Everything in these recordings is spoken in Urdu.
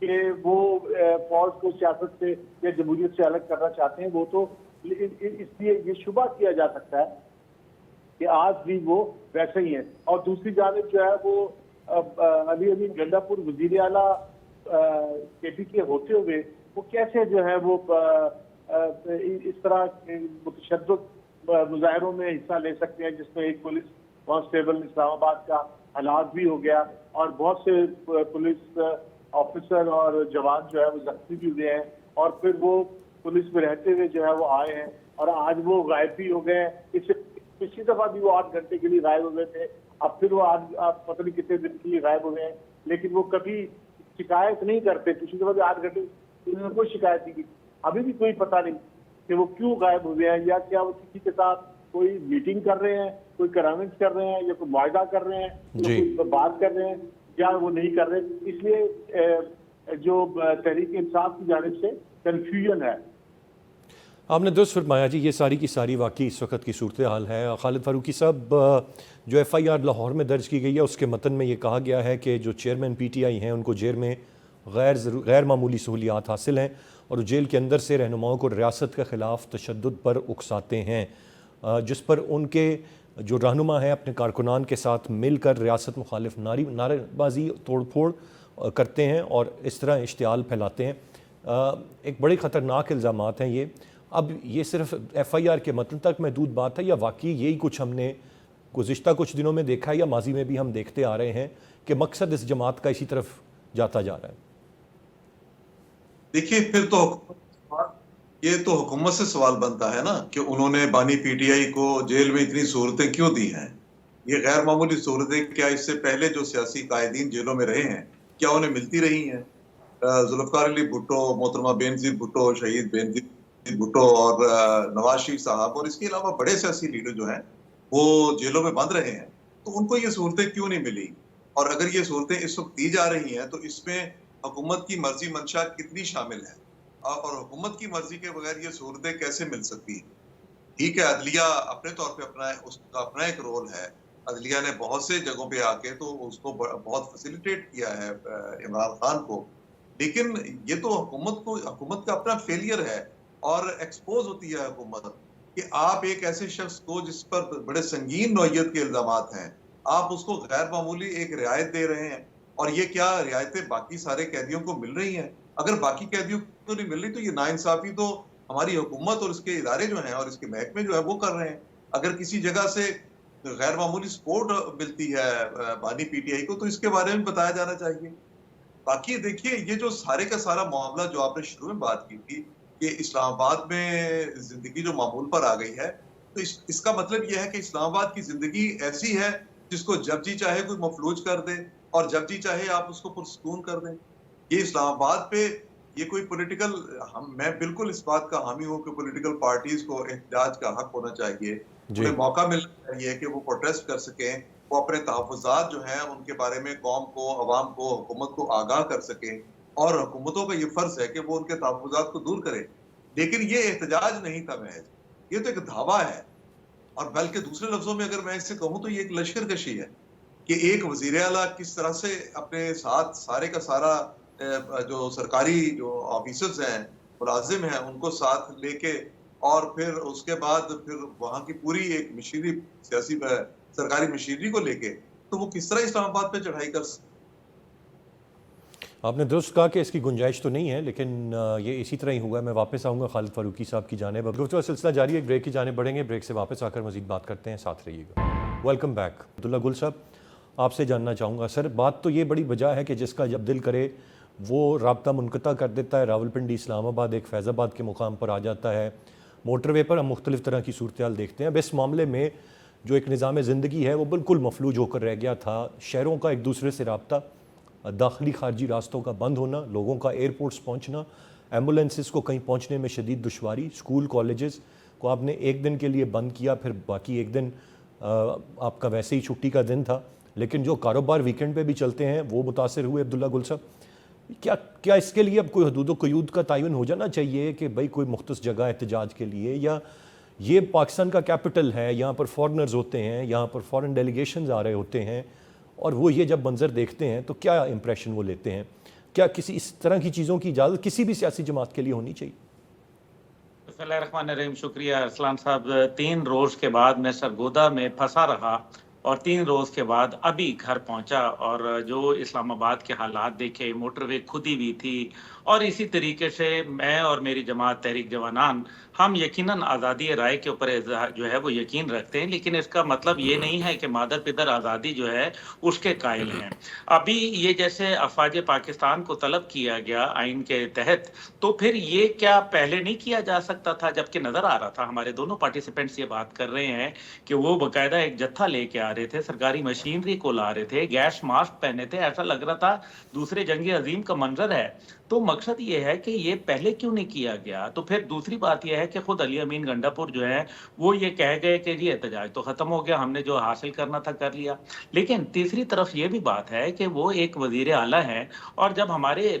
کہ وہ فوج کو سیاست سے یا جمہوریت سے الگ کرنا چاہتے ہیں، وہ تو اس لیے یہ شبہ کیا جا سکتا ہے کہ آج بھی وہ ویسے ہی ہیں. اور دوسری جانب جو ہے وہ علی امین گنڈا پور وزیر اعلیٰ کے پی کے ہوتے ہوئے وہ کیسے جو ہے وہ اس طرح متشدد مظاہروں میں حصہ لے سکتے ہیں، جس میں ایک پولیس کانسٹیبل اسلام آباد کا ہلاک بھی ہو گیا اور بہت سے پولیس آفیسر اور جوان جو ہے وہ زخمی بھی ہوئے ہیں، اور پھر وہ پولیس میں رہتے ہوئے جو ہے وہ آئے ہیں اور آج وہ غائب بھی ہو گئے ہیں. اس سے پچھلی دفعہ بھی وہ 8 گھنٹے کے لیے غائب ہوئے تھے، اب پھر وہ آج پتہ نہیں کتنے دن کے لیے غائب ہوئے ہیں، لیکن وہ کبھی شکایت نہیں کرتے. پچھلی دفعہ بھی 8 گھنٹے انہوں نے کوئی شکایت نہیں کی. ابھی بھی کوئی پتہ نہیں کہ وہ کیوں غائب ہوئے ہیں، یا کیا وہ کسی کے ساتھ کوئی میٹنگ کر رہے ہیں، کوئی کنفرنس کر رہے ہیں، یا کوئی معاہدہ کر رہے ہیں، یا کوئی بات کر رہے ہیں، یا وہ نہیں کر رہے. اس لیے جو تحریک انصاف کی جانب سے کنفیوژن ہے. آپ نے درست فرمایا جی، یہ ساری کی ساری واقعی اس وقت کی صورتحال ہے. خالد فاروقی صاحب، جو ایف آئی آر لاہور میں درج کی گئی ہے اس کے متن میں یہ کہا گیا ہے کہ جو چیئرمین پی ٹی آئی ہیں ان کو جیل میں غیر معمولی سہولیات حاصل ہیں اور جیل کے اندر سے رہنماؤں کو ریاست کے خلاف تشدد پر اکساتے ہیں، جس پر ان کے جو رہنما ہیں اپنے کارکنان کے ساتھ مل کر ریاست مخالف نعرے بازی توڑ پھوڑ کرتے ہیں اور اس طرح اشتعال پھیلاتے ہیں. ایک بڑے خطرناک الزامات ہیں یہ. اب یہ صرف ایف آئی آر کے متن تک محدود بات ہے یا واقعی یہی کچھ ہم نے گزشتہ کچھ دنوں میں دیکھا ہے، یا ماضی میں بھی ہم دیکھتے آ رہے ہیں کہ مقصد اس جماعت کا اسی طرف جاتا جا رہا ہے؟ دیکھیے، پھر تو یہ تو حکومت سے سوال بنتا ہے نا کہ انہوں نے بانی پی ٹی آئی کو جیل میں اتنی سہولتیں کیوں دی ہیں. یہ غیر معمولی سہولتیں کیا اس سے پہلے جو سیاسی قائدین جیلوں میں رہے ہیں کیا انہیں ملتی رہی ہیں؟ ذوالفقار علی بھٹو، محترمہ بینظیر بھٹو، شہید بینظیر بھٹو اور نواز شریف صاحب اور اس کے علاوہ بڑے سیاسی لیڈر جو ہیں وہ جیلوں میں بند رہے ہیں، تو ان کو یہ سہولتیں کیوں نہیں ملی؟ اور اگر یہ سہولتیں اس وقت دی جا رہی ہیں تو اس میں حکومت کی مرضی منشا کتنی شامل ہے، اور حکومت کی مرضی کے بغیر یہ سہولتیں کیسے مل سکتی ہیں؟ ٹھیک ہے، عدلیہ اپنے طور پہ اس کا اپنا ایک رول ہے. عدلیہ نے بہت سے جگہوں پہ آ کے تو اس کو بہت فیسیلیٹیٹ کیا ہے عمران خان کو، لیکن یہ تو حکومت کا اپنا فیلئر ہے. اور ایکسپوز ہوتی ہے حکومت کہ آپ ایک ایسے شخص کو جس پر بڑے سنگین نوعیت کے الزامات ہیں، آپ اس کو غیر معمولی ایک رعایت دے رہے ہیں. اور یہ کیا رعایتیں باقی سارے قیدیوں کو مل رہی ہیں؟ اگر باقی قیدیوں کو نہیں مل رہی تو یہ ناانصافی تو ہماری حکومت اور اس کے ادارے جو ہیں اور اس کے محکمے جو ہے وہ کر رہے ہیں. اگر کسی جگہ سے غیر معمولی سپورٹ ملتی ہے بانی پی ٹی آئی کو تو اس کے بارے میں بتایا جانا چاہیے. باقی دیکھیے، یہ جو سارے کا سارا معاملہ جو آپ نے شروع میں بات کی تھی کہ اسلام آباد میں زندگی جو معمول پر آ گئی ہے، تو اس کا مطلب یہ ہے کہ اسلام آباد کی زندگی ایسی ہے جس کو جب جی چاہے کوئی مفلوج کر دے اور جب جی چاہے آپ اس کو پرسکون کر دیں. یہ اسلام آباد پہ یہ کوئی پولیٹیکل، میں بالکل اس بات کا حامی ہوں کہ پولیٹیکل پارٹیز کو احتجاج کا حق ہونا چاہیے، انہیں موقع ملنا چاہیے کہ وہ پروٹیسٹ کر سکیں، وہ اپنے تحفظات جو ہیں ان کے بارے میں قوم کو، عوام کو، حکومت کو آگاہ کر سکیں، اور حکومتوں کا یہ فرض ہے کہ وہ ان کے تحفظات کو دور کرے. لیکن یہ احتجاج نہیں تھا محض، یہ تو ایک دھاوا ہے. اور بلکہ دوسرے لفظوں میں اگر میں اس سے کہوں تو یہ ایک لشکر کشی ہے کہ ایک وزیر اعلیٰ کس طرح سے اپنے ساتھ سارے کا سارا جو سرکاری جو آفیسرز ہیں، ملازم ہیں، ان کو ساتھ لے کے اور پھر اس کے بعد پھر وہاں کی پوری ایک مشینری، سیاسی سرکاری مشینری کو لے کے تو وہ کس طرح اسلام آباد پہ چڑھائی کر سکتے. آپ نے درست کہا کہ اس کی گنجائش تو نہیں ہے، لیکن یہ اسی طرح ہی ہوا ہے. میں واپس آؤں گا خالد فاروقی صاحب کی جانب. اب گفتگو سلسلہ جاری ہے، ایک بریک کی جانب بڑھیں گے، بریک سے واپس آ کر مزید بات کرتے ہیں، ساتھ رہیے گا. Welcome back. عبداللہ گل صاحب، آپ سے جاننا چاہوں گا سر، بات تو یہ بڑی وجہ ہے کہ جس کا جب دل کرے وہ رابطہ منقطع کر دیتا ہے، راولپنڈی، اسلام آباد، ایک فیض آباد کے مقام پر آ جاتا ہے. موٹر وے پر ہم مختلف طرح کی صورتحال دیکھتے ہیں. اب اس معاملے میں جو ایک نظام زندگی ہے وہ بالکل مفلوج ہو کر رہ گیا تھا. شہروں کا ایک دوسرے سے رابطہ، داخلی خارجی راستوں کا بند ہونا، لوگوں کا ایئرپورٹس پہنچنا، ایمبولینسز کو کہیں پہنچنے میں شدید دشواری، اسکول کالجز کو آپ نے ایک دن کے لیے بند کیا، پھر باقی ایک دن آپ کا ویسے ہی چھٹی کا دن تھا، لیکن جو کاروبار ویکنڈ پہ بھی چلتے ہیں وہ متاثر ہوئے. عبداللہ گل صاحب، کیا اس کے لیے اب کوئی حدود و قیود کا تعین ہو جانا چاہیے کہ بھائی کوئی مختص جگہ احتجاج کے لیے، یا یہ پاکستان کا کیپٹل ہے، یہاں پر فارنرز ہوتے ہیں، یہاں پر فارن ڈیلیگیشنز آ رہے ہوتے ہیں، اور وہ یہ جب منظر دیکھتے ہیں تو کیا امپریشن وہ لیتے ہیں؟ کیا کسی اس طرح کی چیزوں کی اجازت کسی بھی سیاسی جماعت کے لیے ہونی چاہیے؟ بسم اللہ الرحمن الرحیم. شکریہ ارسلان صاحب. 3 روز کے بعد میں سرگودا میں پھنسا رہا اور 3 روز کے بعد ابھی گھر پہنچا اور جو اسلام آباد کے حالات دیکھے، موٹر وے کھدی ہوئی تھی اور اسی طریقے سے میں اور میری جماعت تحریک جوانان ہم یقیناً آزادی رائے کے اوپر جو ہے وہ یقین رکھتے ہیں، لیکن اس کا مطلب یہ نہیں ہے کہ مادر پدر آزادی جو ہے اس کے قائل ہیں. ابھی یہ جیسے افواج پاکستان کو طلب کیا گیا آئین کے تحت، تو پھر یہ کیا پہلے نہیں کیا جا سکتا تھا؟ جبکہ نظر آ رہا تھا، ہمارے دونوں پارٹیسپینٹس یہ بات کر رہے ہیں کہ وہ باقاعدہ ایک جتھا لے کے آ رہے تھے، سرکاری مشینری کو لا رہے تھے، گیس ماسک پہنے تھے، ایسا لگ رہا تھا دوسرے جنگ عظیم کا منظر ہے. تو مقصد یہ ہے کہ یہ پہلے کیوں نہیں کیا گیا؟ تو پھر دوسری بات یہ ہے کہ خود علی امین گنڈا پور جو ہے وہ یہ کہہ گئے کہ یہ احتجاج تو ختم ہو گیا، ہم نے جو حاصل کرنا تھا کر لیا. لیکن تیسری طرف یہ بھی بات ہے کہ وہ ایک وزیر اعلیٰ ہیں، اور جب ہمارے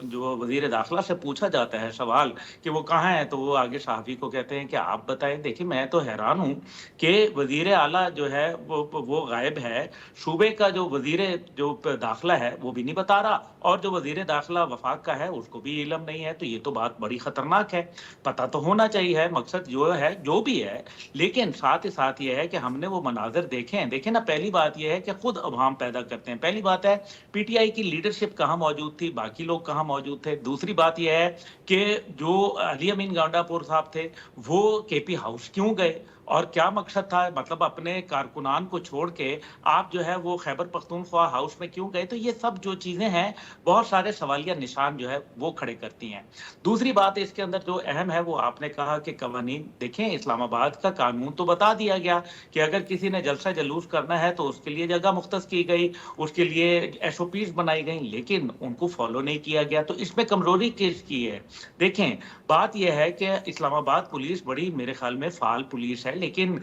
جو وزیر داخلہ سے پوچھا جاتا ہے سوال کہ وہ کہاں ہے، تو وہ آگے صحافی کو کہتے ہیں کہ آپ بتائیں. دیکھیں میں تو حیران ہوں کہ وزیر اعلیٰ جو ہے وہ غائب ہے، صوبے کا جو وزیر جو داخلہ ہے وہ بھی نہیں بتا رہا، اور جو وزیر داخلہ وفاق کا ہے اس کو بھی علم نہیں ہے. تو یہ تو بات بڑی خطرناک ہے. پتہ تو ہونا چاہیے مقصد جو ہے جو بھی ہے، لیکن ساتھ ہی ساتھ یہ ہے کہ ہم نے وہ مناظر دیکھیں نا. پہلی بات یہ ہے کہ خود ابہام پیدا کرتے ہیں. پہلی بات ہے پی ٹی آئی کی لیڈرشپ کہاں موجود تھی، باقی لوگ کہاں موجود تھے. دوسری بات یہ ہے کہ جو علی امین گنڈا پور صاحب تھے وہ کے پی ہاؤس کیوں گئے اور کیا مقصد تھا؟ مطلب اپنے کارکنان کو چھوڑ کے آپ جو ہے وہ خیبر پختونخوا ہاؤس میں کیوں گئے؟ تو یہ سب جو چیزیں ہیں بہت سارے سوالیہ نشان جو ہے وہ کھڑے کرتی ہیں. دوسری بات اس کے اندر جو اہم ہے وہ آپ نے کہا کہ قوانین دیکھیں. اسلام آباد کا قانون تو بتا دیا گیا کہ اگر کسی نے جلسہ جلوس کرنا ہے تو اس کے لیے جگہ مختص کی گئی، اس کے لیے ایس او پیز بنائی گئی، لیکن ان کو فالو نہیں کیا گیا. تو اس میں کمزوری کس کی ہے؟ دیکھیں بات یہ ہے کہ اسلام آباد پولیس بڑی میرے خیال میں فعال پولیس ہے، لیکن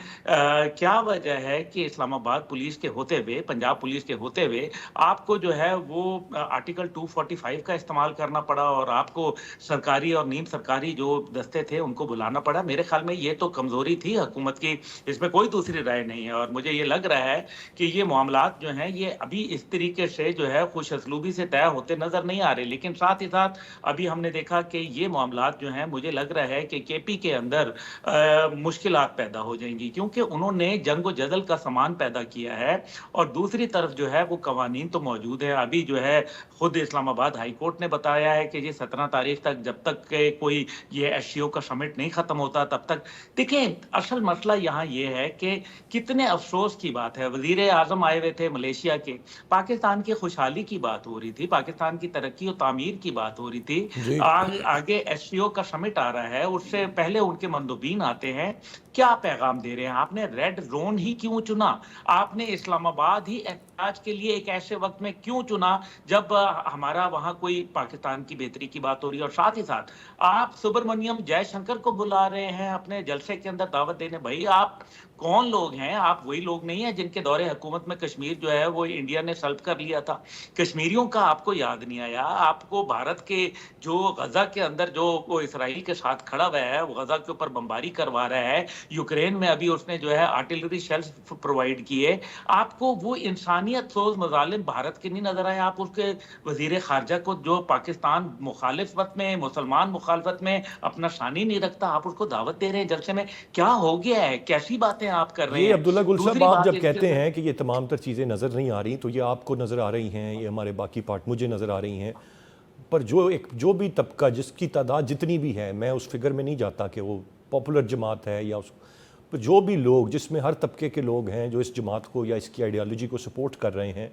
کیا وجہ ہے کہ اسلام آباد پولیس کے ہوتے ہوئے، پنجاب پولیس کے ہوتے ہوئے آپ کو جو ہے وہ آرٹیکل 245 کا استعمال کرنا پڑا اور آپ کو سرکاری اور نیم سرکاری جو دستے تھے ان کو بلانا پڑا؟ میرے خیال میں یہ تو کمزوری تھی حکومت کی، اس میں کوئی دوسری رائے نہیں ہے. اور مجھے یہ لگ رہا ہے کہ یہ معاملات جو ہیں یہ ابھی اس طریقے سے جو ہے خوش اسلوبی سے طے ہوتے نظر نہیں آ رہے. لیکن ساتھ ہی ساتھ ابھی ہم نے دیکھا کہ یہ معاملات جو ہیں مجھے لگ رہا ہے کہ کے پی کے اندر مشکلات پیدا ہو جائیں گی، کیونکہ انہوں نے جنگ و جدل کا سامان پیدا کیا ہے اور دوسری طرف جو ہے وہ قوانین تو موجود ہے. ابھی جو ہے خود اسلام آباد ہائی کورٹ نے بتایا ہے کہ یہ 17 تاریخ تک جب تک کہ کوئی یہ ایس سی او کا سمٹ نہیں ختم ہوتا تب تک. دیکھیں اصل مسئلہ یہاں یہ ہے کہ کتنے افسوس کی بات ہے، وزیر اعظم آئے ہوئے تھے ملیشیا کے، پاکستان کی خوشحالی کی بات ہو رہی تھی، پاکستان کی ترقی و تعمیر کی بات ہو رہی تھی. آگے ایس سی او کا سمٹ آ رہا ہے، اس سے پہلے ان کے مندوبین آتے ہیں. کیا پیغام دے رہے ہیں؟ آپ نے ریڈ زون ہی کیوں چنا؟ آپ نے اسلام آباد ہی احتجاج کے لیے ایک ایسے وقت میں کیوں چنا جب ہمارا وہاں کوئی پاکستان کی بہتری کی بات ہو رہی ہے؟ اور ساتھ ہی ساتھ آپ سبرمنیم جے شنکر کو بلا رہے ہیں اپنے جلسے کے اندر دعوت دینے. بھائی آپ کون لوگ ہیں؟ آپ وہی لوگ نہیں ہیں جن کے دور حکومت میں کشمیر جو ہے وہ انڈیا نے سلب کر لیا تھا. کشمیریوں کا آپ کو یاد نہیں آیا؟ آپ کو بھارت کے جو غزہ کے اندر جو وہ اسرائیل کے ساتھ کھڑا ہوا ہے، وہ غزہ کے اوپر بمباری کروا رہا ہے، یوکرین میں ابھی اس نے جو ہے آرٹلری شیلز پرووائڈ کیے، آپ کو وہ انسانیت سوز مظالم بھارت کے نہیں نظر آئے؟ آپ اس کے وزیر خارجہ کو جو پاکستان مخالفت میں، مسلمان مخالفت میں اپنا ثانی نہیں رکھتا، آپ اس کو دعوت دے رہے ہیں جلسے میں. کیا ہو گیا ہے؟ کیسی باتیں آپ کر رہے ہیں؟ یہ عبداللہ گل صاحب آپ جب کہتے ہیں کہ یہ تمام تر چیزیں نظر نہیں آ رہی، تو یہ آپ کو نظر آ رہی ہیں، یہ ہمارے باقی پارٹ مجھے نظر آ رہی ہیں، پر جو بھی طبقہ جس کی تعداد جتنی بھی ہے، میں اس فگر میں نہیں جاتا کہ وہ پاپولر جماعت ہے یا جو بھی لوگ جس میں ہر طبقے کے لوگ ہیں جو اس جماعت کو یا اس کی آئیڈیالوجی کو سپورٹ کر رہے ہیں،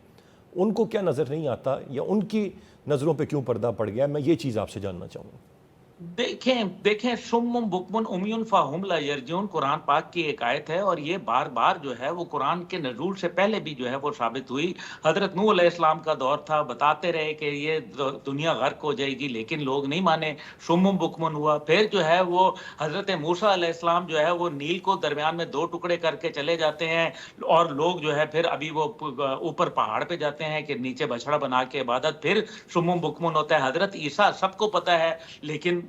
ان کو کیا نظر نہیں آتا یا ان کی نظروں پہ کیوں پردہ پڑ گیا؟ میں یہ چیز آپ سے جاننا چاہوں گا. دیکھیں سم بکمن امیون فاہم لا یرجعون قرآن پاک کی ایک آیت ہے، اور یہ بار بار جو ہے وہ قرآن کے نزول سے پہلے بھی جو ہے وہ ثابت ہوئی. حضرت نوح علیہ السلام کا دور تھا، بتاتے رہے کہ یہ دنیا غرق ہو جائے گی، لیکن لوگ نہیں مانے، سم بکمن ہوا. پھر جو ہے وہ حضرت موسیٰ علیہ السلام جو ہے وہ نیل کو درمیان میں 2 ٹکڑے کر کے چلے جاتے ہیں، اور لوگ جو ہے پھر ابھی وہ اوپر پہاڑ پہ جاتے ہیں کہ نیچے بچڑا بنا کے عبادت، پھر سم بکمن ہوتا ہے. حضرت عیسیٰ سب کو پتہ ہے، لیکن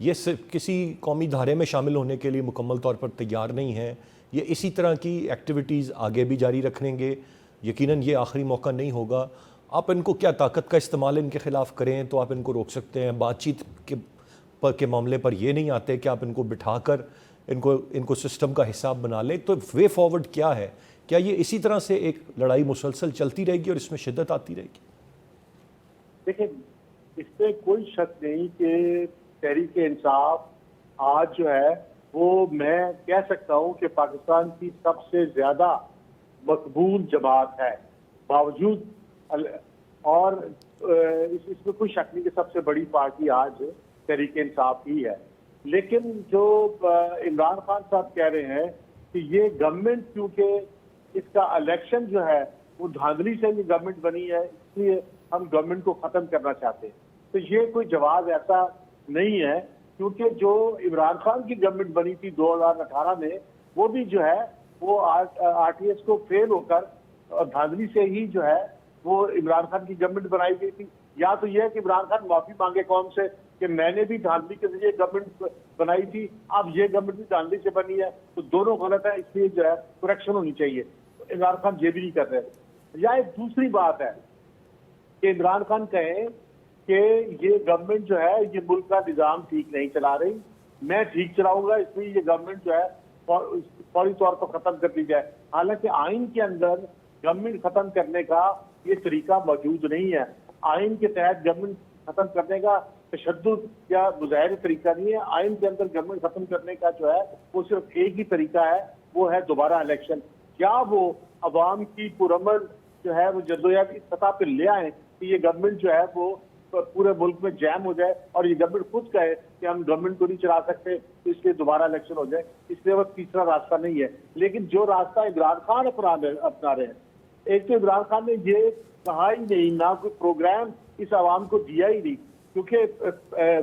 یہ کسی قومی دھارے میں شامل ہونے کے لیے مکمل طور پر تیار نہیں ہیں، یہ اسی طرح کی ایکٹیویٹیز آگے بھی جاری رکھیں گے؟ یقیناً یہ آخری موقع نہیں ہوگا. آپ ان کو کیا طاقت کا استعمال ان کے خلاف کریں تو آپ ان کو روک سکتے ہیں؟ بات چیت کے معاملے پر یہ نہیں آتے کہ آپ ان کو بٹھا کر ان کو سسٹم کا حساب بنا لیں؟ تو وے فارورڈ کیا ہے؟ کیا یہ اسی طرح سے ایک لڑائی مسلسل چلتی رہے گی اور اس میں شدت آتی رہے گی؟ دیکھیں، اس میں کوئی شک نہیں کہ تحریک انصاف آج جو ہے وہ میں کہہ سکتا ہوں کہ پاکستان کی سب سے زیادہ مقبول جماعت ہے، باوجود اور اس میں کوئی شک نہیں کہ سب سے بڑی پارٹی آج تحریک انصاف ہی ہے. لیکن جو عمران خان صاحب کہہ رہے ہیں کہ یہ گورنمنٹ کیونکہ اس کا الیکشن جو ہے وہ دھاندلی سے یہ گورنمنٹ بنی ہے اس لیے ہم گورنمنٹ کو ختم کرنا چاہتے ہیں، تو یہ کوئی جواز ایسا نہیں ہے، کیونکہ جو عمران خان کی گورنمنٹ بنی تھی 2018 میں وہ بھی جو ہے وہ آر ٹی ایس کو فیل ہو کر اور دھاندلی سے ہی جو ہے وہ عمران خان کی گورنمنٹ بنائی گئی تھی. یا تو یہ ہے کہ عمران خان معافی مانگے قوم سے کہ میں نے بھی دھاندلی کے ذریعے گورنمنٹ بنائی تھی، اب یہ گورنمنٹ بھی دھاندلی سے بنی ہے، تو دونوں غلط ہے، اس لیے جو ہے کریکشن ہونی چاہیے. عمران خان یہ بھی نہیں کر رہے. یا ایک دوسری بات ہے کہ عمران خان کہیں کہ یہ گورنمنٹ جو ہے یہ ملک کا نظام ٹھیک نہیں چلا رہی، میں ٹھیک چلاؤں گا، اس لیے یہ گورنمنٹ جو ہے فوری طور پر ختم کر دی جائے. حالانکہ آئین کے اندر گورنمنٹ ختم کرنے کا یہ طریقہ موجود نہیں ہے. آئین کے تحت گورنمنٹ ختم کرنے کا تشدد یا مظاہر طریقہ نہیں ہے. آئین کے اندر گورنمنٹ ختم کرنے کا جو ہے وہ صرف ایک ہی طریقہ ہے، وہ ہے دوبارہ الیکشن. کیا وہ عوام کی پرامن جو ہے وہ جدوجہد اس سطح پہ لے آئیں کہ یہ گورنمنٹ جو ہے وہ پورے ملک میں جیم ہو جائے اور یہ گورنمنٹ خود کہے کہ ہم گورنمنٹ کو نہیں چلا سکتے تو اس لیے دوبارہ الیکشن ہو جائے؟ اس لیے وہ تیسرا راستہ نہیں ہے. لیکن جو راستہ عمران خان اپنا رہے ہیں، ایک تو عمران خان نے یہ کہا ہی نہیں، نہ کوئی پروگرام اس عوام کو دیا ہی نہیں، کیونکہ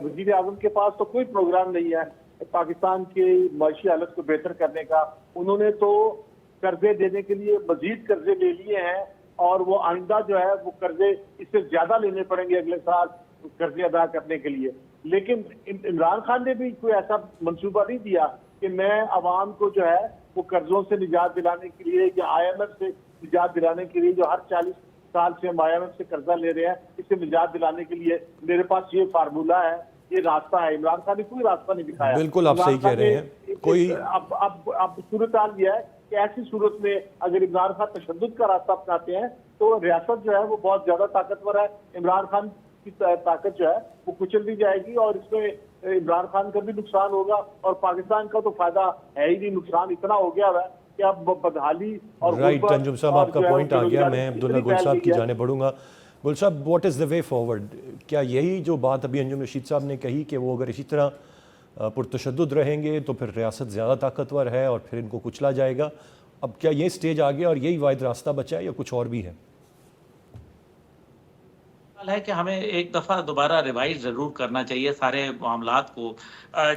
وزیر اعظم کے پاس تو کوئی پروگرام نہیں ہے پاکستان کی معاشی حالت کو بہتر کرنے کا. انہوں نے تو قرضے دینے کے لیے مزید قرضے لے لیے ہیں اور وہ آئندہ جو ہے وہ قرضے اس سے زیادہ لینے پڑیں گے اگلے سال قرضے ادا کرنے کے لیے. لیکن عمران خان نے بھی کوئی ایسا منصوبہ نہیں دیا کہ میں عوام کو جو ہے وہ قرضوں سے نجات دلانے کے لیے یا آئی ایم ایف سے نجات دلانے کے لیے، جو ہر 40 سال سے ہم آئی ایم ایف سے قرضہ لے رہے ہیں، اس سے نجات دلانے کے لیے میرے پاس یہ فارمولہ ہے، یہ راستہ ہے. عمران خان نے کوئی راستہ نہیں دکھایا. بالکل آپ صحیح کہہ رہے ہیں. کوئی اب صورتحال یہ ہے کہ ایسی صورت میں اگر عمران خان تشدد کا راستہ اپناتے ہیں تو ریاست جو ہے وہ بہت زیادہ طاقتور ہے. عمران خان کی طاقت جو ہے وہ کچل دی جائے گی اور اس میں عمران خان کا بھی نقصان ہوگا اور پاکستان کا تو فائدہ ہے ہی نہیں. نقصان اتنا ہو گیا ہے کہ اب بدحالی اور رائٹ. انجم صاحب آپ کا پوائنٹ آ گیا. میں عبداللہ گل صاحب کی جانب بڑھوں گا. گل صاحب، what is the way forward? کیا یہی جو بات ابھی انجم رشید صاحب نے کہی کہ وہ اگر اسی طرح پرتشدد رہیں گے تو پھر ریاست زیادہ طاقتور ہے اور پھر ان کو کچلا جائے گا، اب کیا یہ سٹیج آ گیا اور یہی واحد راستہ بچا ہے یا کچھ اور بھی ہے؟ ہے کہ ہمیں ایک دفعہ دوبارہ ریوائز ضرور کرنا چاہیے سارے معاملات کو.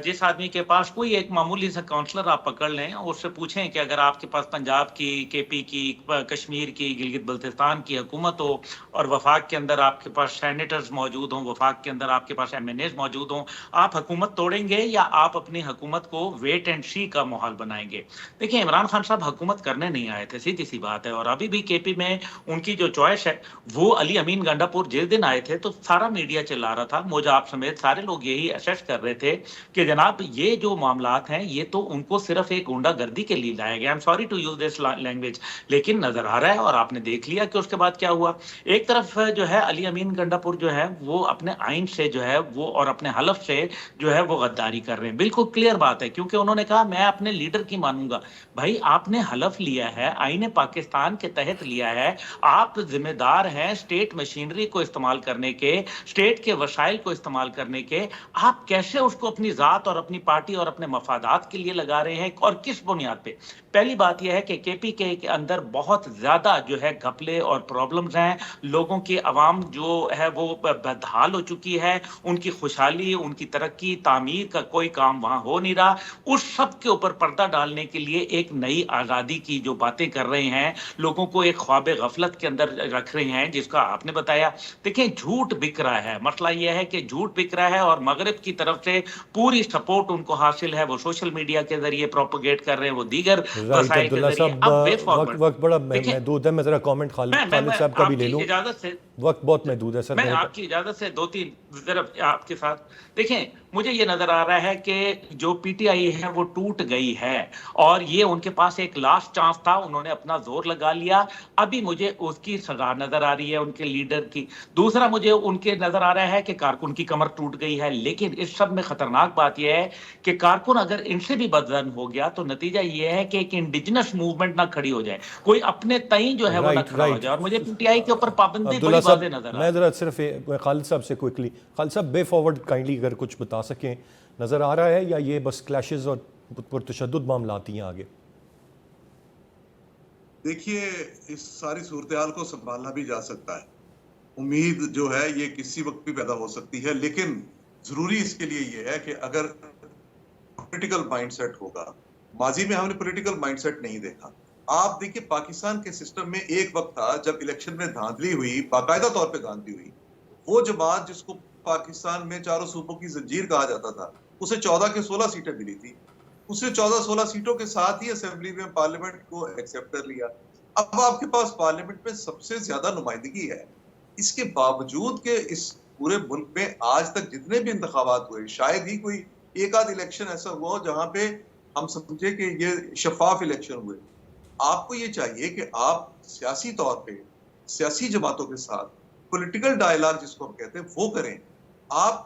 جس آدمی کے پاس کوئی ایک معمولی سا کاؤنسلر آپ پکڑ لیں اور اس سے پوچھیں کہ اگر آپ کے پاس پنجاب کی، کے پی کی، کشمیر کی، گلگت بلتستان کی حکومت ہو اور وفاق کے اندر آپ کے پاس سینیٹرز موجود ہوں، وفاق کے اندر آپ کے پاس ایم این ایز موجود ہوں، آپ حکومت توڑیں گے یا آپ اپنی حکومت کو ویٹ اینڈ سی کا ماحول بنائیں گے؟ دیکھیں، عمران خان صاحب حکومت کرنے نہیں آئے تھے، سیدھی سی بات ہے. اور ابھی بھی کے پی میں ان کی جو چوائس ہے وہ علی امین گنڈا پور جس دن آئے تھے تو سارا میڈیا چلا رہا تھا، مجھے آپ سمیت سارے لوگ یہی اسیس کر رہے تھے کہ جناب یہ جو معاملات ہیں یہ تو ان کو صرف ایک گنڈا گردی کے لیے لایا گیا. I am sorry to use this language, لیکن نظر آ رہا ہے اور آپ نے دیکھ لیا کہ اس کے بعد کیا ہوا. ایک طرف جو ہے علی امین گنڈا پور جو ہے وہ اپنے آئین سے جو ہے وہ اور اپنے حلف سے جو ہے وہ غداری کر رہے ہیں. بالکل کلیئر بات ہے، کیونکہ انہوں نے کہا میں اپنے لیڈر کی مانوں گا. بھائی آپ نے حلف لیا ہے، آئین پاکستان کے تحت لیا ہے، آپ ذمہ دار ہیں اسٹیٹ مشینری کو استعمال کرنے کے، اسٹیٹ کے وسائل کو استعمال کرنے کے. آپ کیسے اس کو اپنی ذات اور اپنی پارٹی اور اپنے مفادات کے لیے لگا رہے ہیں اور کس بنیاد پہ؟ پہلی بات یہ ہے کہ کے پی کے اندر بہت زیادہ جو ہے گھپلے اور پرابلمز ہیں. لوگوں کی عوام جو ہے وہ بدحال ہو چکی ہے، ان کی خوشحالی، ان کی ترقی، تعمیر کا کوئی کام وہاں ہو نہیں رہا. اس سب کے اوپر پردہ ڈالنے کے لیے ایک نئی آزادی کی جو باتیں کر رہے ہیں، لوگوں کو ایک خواب غفلت کے اندر رکھ رہے ہیں، جس کا آپ نے بتایا. دیکھیں جھوٹ بک رہا ہے، مسئلہ یہ ہے کہ جھوٹ بک رہا ہے اور مغرب کی طرف سے پوری سپورٹ ان کو حاصل ہے، وہ سوشل میڈیا کے ذریعے پروپیگیٹ کر رہے ہیں، وہ دیگر رائٹ وسائل کے عبداللہ ذریعے. صاحب، اب وے فارورڈ وقت بڑا دیکھیں، محدود ہے. میں ذرا کامنٹ خالد صاحب کا بھی آپ لے کی لوں. اجازت سے وقت بہت محدود ہے سر. میں آپ کی اجازت سے 2-3 ضرب آپ کے ساتھ. دیکھیں مجھے یہ نظر آ رہا ہے کہ جو پی ٹی آئی ہے وہ ٹوٹ گئی ہے اور یہ ان کے پاس ایک لاسٹ چانس تھا، انہوں نے اپنا زور لگا لیا. ابھی مجھے اس کی سزا نظر آ رہی ہے ان کے لیڈر کی. دوسرا مجھے ان کے نظر آ رہا ہے کہ کارکن کی کمر ٹوٹ گئی ہے. لیکن اس سب میں خطرناک بات یہ ہے کہ کارکن اگر ان سے بھی بدزن ہو گیا تو نتیجہ یہ ہے کہ ایک انڈیجنس موومنٹ نہ کھڑی ہو جائے، کوئی اپنے تئیں جو ہے وہ نہ کھڑا ہو جائے. اور مجھے پی ٹی آئی کے اوپر پابندی عبداللہ بڑی صاحب، واضح نظر آ میں رہی ہے. ذرا صرف خالد صاحب سے کوئکلی، خالد صاحب بے فارورڈ کائنڈلی اگر کچھ بتا سکیں، نظر آ رہا ہے یا یہ بس کلیشز اور پرتشدد معاملات ہی ہیں آگے؟ دیکھیے اس ساری صورتحال کو سنبھالنا بھی جا سکتا ہے، امید جو ہے یہ کسی وقت بھی پیدا ہو سکتی ہے، لیکن ضروری اس کے لیے یہ ہے کہ اگر پولیٹیکل مائنڈ سیٹ ہوگا. ماضی میں ہم نے پولیٹیکل مائنڈ سیٹ نہیں دیکھا. آپ دیکھیں پاکستان کے سسٹم میں ایک وقت تھا جب الیکشن میں دھاندلی ہوئی، باقاعدہ طور پہ دھاندلی ہوئی، وہ جماعت جس کو پاکستان میں چاروں صوبوں کی زنجیر کہا جاتا تھا، اسے 14 کے 16 سیٹیں ملی تھی. اسے 14-16 سیٹوں کے ساتھ ہی اسمبلی میں پارلیمنٹ کو ایکسیپٹ کر لیا. اب آپ کے پاس پارلیمنٹ میں سب سے زیادہ نمائندگی ہے. اس کے باوجود کہ اس پورے ملک میں آج تک جتنے بھی انتخابات ہوئے، شاید ہی کوئی ایک آدھ الیکشن ایسا ہوا ہو جہاں پہ ہم سمجھے کہ یہ شفاف الیکشن ہوئے. آپ کو یہ چاہیے کہ آپ سیاسی طور پہ سیاسی جماعتوں کے ساتھ پولیٹیکل ڈائلاگ جس کو ہم کہتے ہیں وہ کریں. آپ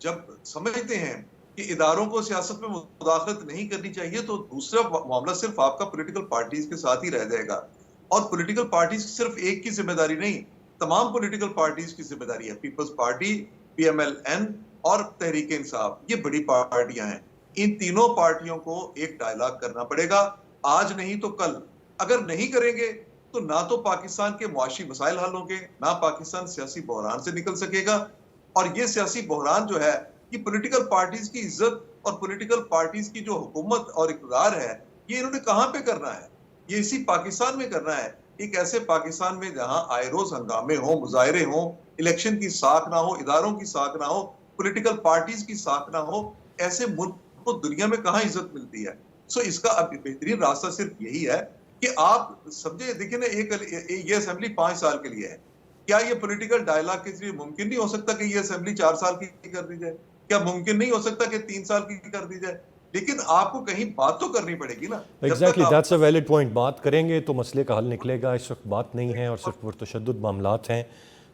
جب سمجھتے ہیں کہ اداروں کو سیاست میں مداخلت نہیں کرنی چاہیے تو دوسرا معاملہ صرف آپ کا پولیٹیکل پارٹیز کے ساتھ ہی رہ جائے گا. اور پولیٹیکل پارٹیز صرف ایک کی ذمہ داری نہیں، تمام پولیٹیکل پارٹیز کی ذمہ داری ہے. پیپلز پارٹی، پی ایم ایل این اور تحریک انصاف، یہ بڑی پارٹیاں ہیں. ان تینوں پارٹیوں کو ایک ڈائلاگ کرنا پڑے گا، آج نہیں تو کل. اگر نہیں کریں گے تو نہ تو پاکستان کے معاشی مسائل حل ہوں گے، نہ پاکستان سیاسی بحران سے نکل سکے گا. اور یہ سیاسی بحران جو ہے یہ پولیٹیکل پارٹیز کی عزت اور پولیٹیکل پارٹیز کی جو حکومت اور اقتدار ہے یہ انہوں نے کہاں پہ کرنا ہے؟ یہ اسی پاکستان میں کرنا ہے. ایک ایسے پاکستان میں جہاں آئے روز ہنگامے ہوں، مظاہرے ہوں، الیکشن کی ساکھ نہ ہو، اداروں کی ساکھ نہ ہو، پولیٹیکل پارٹیز کی ساکھ نہ ہو، ایسے ملک کو دنیا میں کہاں عزت ملتی ہے؟ سو اس کا اب بہترین راستہ صرف یہی ہے کہ آپ سمجھے. دیکھیں نا، یہ اسمبلی 5 سال کے لیے ہے. کیا یہ پولیٹیکل ڈائلاگ کے ذریعے ممکن نہیں ہو سکتا کہ یہ اسمبلی 4 سال کی کر دی جائے؟ کیا ممکن نہیں ہو سکتا کہ 3 سال کی کر دی جائے؟ لیکن آپ کو کہیں بات تو کرنی پڑے گی نا. Exactly, that's a valid point. بات کریں گے تو مسئلے کا حل نکلے گا. اس وقت بات نہیں ہے اور صرف پرتشدد معاملات ہیں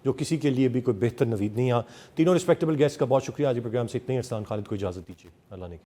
جو کسی کے لیے بھی کوئی بہتر نوید نہیں. تینوں رسپیکٹیبل گیسٹ کا بہت شکریہ. آج پروگرام سے اتنے ہی. ارسلان خالد کو اجازت دیجیے. اللہ نے